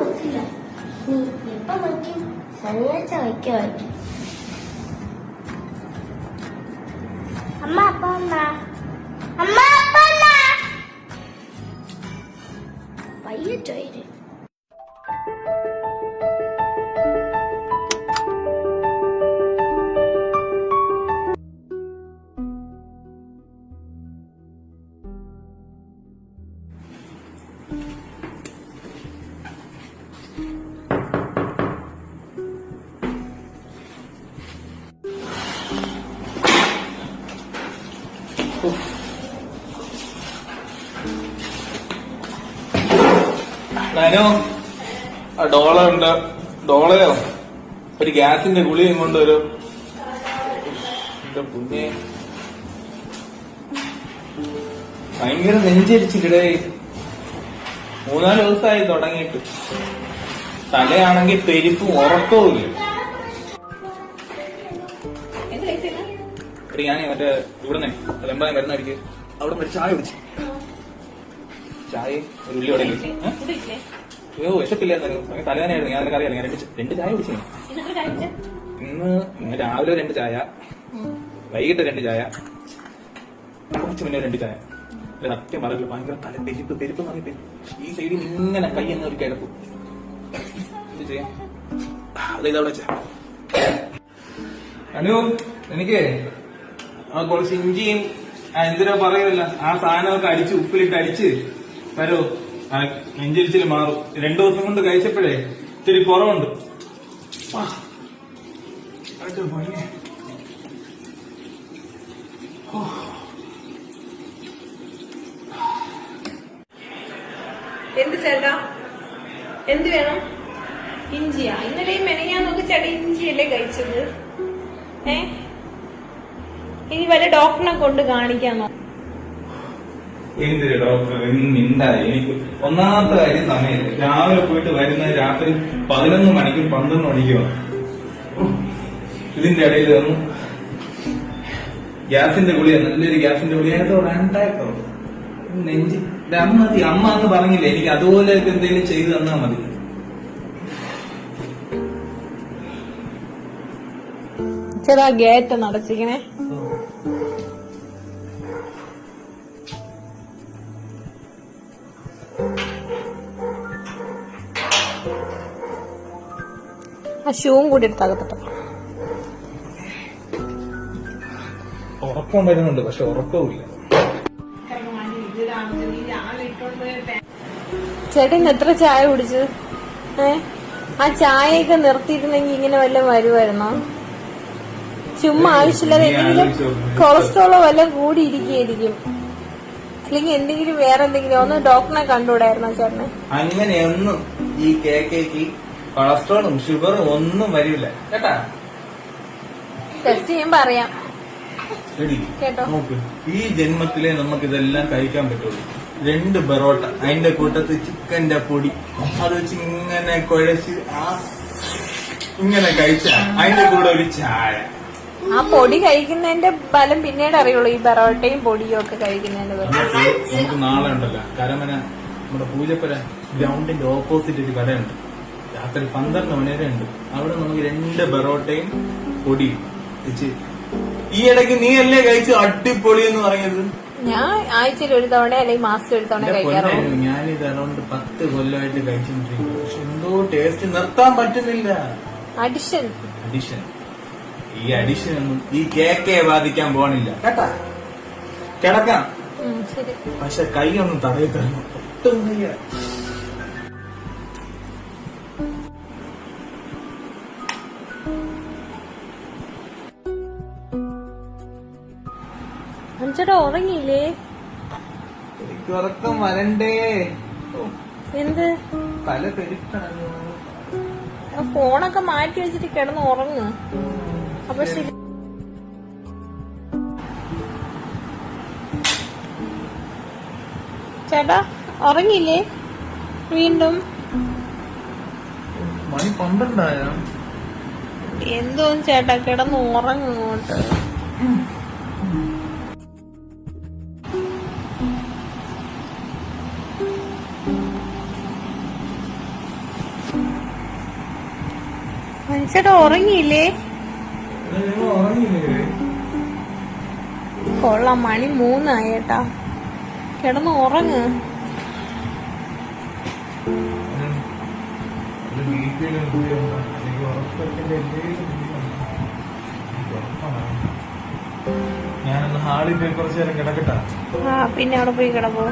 വെക്കില്ല. നീ എപ്പം വയ്ക്കും? ശനിയാഴ്ച വയ്ക്കുമായിരിക്കും. അമ്മ അപ്പ അമ്മ അപ്പ പയ്യെ ചോര്. ഡോളറുണ്ട്, ഡോളയോ ഒരു ഗ്യാസിന്റെ ഗുളിയും കൊണ്ടൊരു പുണ്യെ ഭയങ്കര നെഞ്ചരിച്ചിടേ. 3-4 ദിവസമായി തുടങ്ങിയിട്ട്. തലയാണെങ്കിൽ പെരുപ്പും ഉറക്കവും ഇല്ല. ഞാൻ മറ്റേ ഇവിടുന്ന് എല്ലാം വരുന്നടിക്ക് അവിടെ ഒരു ചായ കുടിച്ചു. ചായ ഒരു ഉള്ളി അവിടെ അയ്യോ വിശപ്പില്ലായിരുന്നു, തലവേദനയായിരുന്നു. ഞാൻ നിനക്ക് അറിയാം, ഞാൻ 2 ചായ കുടിച്ചു. ഇന്ന് രാവിലെ 2 ചായ, വൈകിട്ട് 2 ചായ, കുറച്ച് മുന്നേ 2 ചായ. സത്യം പറയില്ല, ഭയങ്കര തല പെരുപ്പ് പറഞ്ഞിട്ട് ഈ സൈഡിൽ ഇങ്ങനെ കൈ എന്ന് ഒരു കിടപ്പും. എന്ത് ചെയ്യാം? അതേതവിടെ അനു, എനിക്ക് കുറച്ച് ഇഞ്ചിയും എന്തിനാ പറയുമല്ല ആ സാധനമൊക്കെ അടിച്ച് ഉപ്പിലിട്ട് അടിച്ച് വരോ. നെഞ്ചരിച്ചിൽ മാറും. 2 ദിവസം കൊണ്ട് കഴിച്ചപ്പോഴേ ഇത്തിരി കുറവുണ്ട്. എന്ത് ചേട്ടാ, എന്ത് വേണം? ഇഞ്ചിയാ? ഇന്നലെയും മെനങ്ങാന്നൊക്കെ ചേട്ടാ ഇഞ്ചിയല്ലേ കഴിച്ചത്? ഇനി വല്ല ഡോക്ടറിനെ കൊണ്ട് കാണിക്കാമോ? എന്തൊരു ഡോക്ടർ മിണ്ടായി. എനിക്ക് ഒന്നാമത്തെ കാര്യം സമയത്ത് രാവിലെ പോയിട്ട് വരുന്നത് രാത്രി 11 മണിക്കും 12 മണിക്കുമാണ്. ഇതിന്റെ ഇടയിൽ വന്നു ഗ്യാസിന്റെ ഗുളിയ, നല്ലൊരു ഗ്യാസിന്റെ ഗുളിയായിട്ടോ 2,000 നെഞ്ചി. അമ്മ എന്ന് പറഞ്ഞില്ലേ, എനിക്ക് അതുപോലെ എന്തെങ്കിലും ചെയ്തു തന്നാ മതി. ചേട്ടാ ഗേറ്റ് നടച്ചിക്കണേ. ആ ഷൂവും കൂടി എടുത്താകത്തട്ടോ. ഉറക്കം വരുന്നുണ്ട്, പക്ഷെ ഉറക്കവുമില്ല. ചേട്ടൻ എത്ര ചായ കുടിച്ചു? ആ ചായയൊക്കെ നിർത്തിയിരുന്നെങ്കിൽ ഇങ്ങനെ വല്ലതും വരുമായിരുന്നോ? ചുമ്മാ ആവശ്യമില്ലാതെ എന്തെങ്കിലും കൊളസ്ട്രോളോ വല്ലതും കൂടി ഇരിക്കുകയായിരിക്കും. അല്ലെങ്കിൽ എന്തെങ്കിലും വേറെ എന്തെങ്കിലും ഒന്ന് ഡോക്ടറിനെ കണ്ടുകൂടായിരുന്നോ ചേട്ടന്? അങ്ങനെയൊന്നും ഈ കേക്കേക്ക് കൊളസ്ട്രോളും ഷുഗറും ഒന്നും വരില്ല കേട്ടാ. ടെസ്റ്റ് ചെയ്യുമ്പോ അറിയാം കേട്ടോ. നോക്ക്, ഈ ജന്മത്തിലെ നമുക്ക് ഇതെല്ലാം കഴിക്കാൻ പറ്റുള്ളൂ. 2 ബറോട്ട, അതിന്റെ കൂട്ടത്ത് ചിക്കന്റെ പൊടി അത് വെച്ച് ഇങ്ങനെ കുഴച്ച് ഇങ്ങനെ കഴിച്ച, അതിന്റെ കൂടെ ഒരു ചായ. ആ പൊടി കഴിക്കുന്നതിന്റെ ബലം പിന്നീട് അറിയുള്ളൂ. ഈ ബറോട്ടയും പൊടിയും ഒക്കെ കഴിക്കുന്നതിന്റെ ബലം. നമുക്ക് നാളെ ഉണ്ടല്ലോ കരമന, നമ്മുടെ പൂജപ്പുര ഗ്രൗണ്ടിന്റെ ഓപ്പോസിറ്റ് ഒരു കടയുണ്ട്. രാത്രി 12 മണി വരെ ഉണ്ട്. അവിടെ നമുക്ക് 2 ബറോട്ടയും പൊടിയും വെച്ച്. ഈ ഇടയ്ക്ക് നീ അല്ലേ കഴിച്ചു അടിപൊളി എന്ന് പറഞ്ഞത്? ഞാൻ ആഴ്ചയിൽ ഒരു തവണ അല്ലെങ്കിൽ മാസത്തിൽ ഒരു തവണ കഴിക്കാറുള്ളൂ. ഞാനിത് അറൗണ്ട് 10 കൊല്ലമായിട്ട് കഴിച്ചിട്ടിരിക്കുന്നു. പക്ഷെ എന്തോ ടേസ്റ്റ് നിർത്താൻ പറ്റുന്നില്ല. അഡിഷൻ ഈ അഡിഷൻ ഒന്നും ഈ കേക്കെ ബാധിക്കാൻ പോണില്ല കേട്ടാ. കിടക്കാം, പക്ഷെ കൈ ഒന്നും തടയി തരണം. ഒട്ടും വയ്യ. അഞ്ചേട്ടാ ഉറങ്ങിയില്ലേ? എനിക്ക് ഉറക്കം വരണ്ടേ. എന്ത് തല പെരുക്കണല്ലോ. ഫോണൊക്കെ മാറ്റി വെച്ചിട്ട് കിടന്ന് ഉറങ്ങ്. അപ്പൊ ശരി. ചേട്ടാ ഉറങ്ങിയില്ലേ? വീണ്ടും മണി 12 എന്തോ ചേട്ടാ കിടന്ന് ഉറങ്ങോട്ട്. ചേട്ടാ ഉറങ്ങിയില്ലേ? നിങ്ങൾ ഉറങ്ങിയില്ലേ? കൊള്ളാം, മണി 3 ഏട്ടാ. കിടന്ന് ഉറങ്ങ്. ഞാനൊന്ന് ഹാളിൽ പോയി കുറച്ചു നേരം കിടക്കട്ടാ. പിന്നെ അവിടെ പോയി കിടപ്പോ.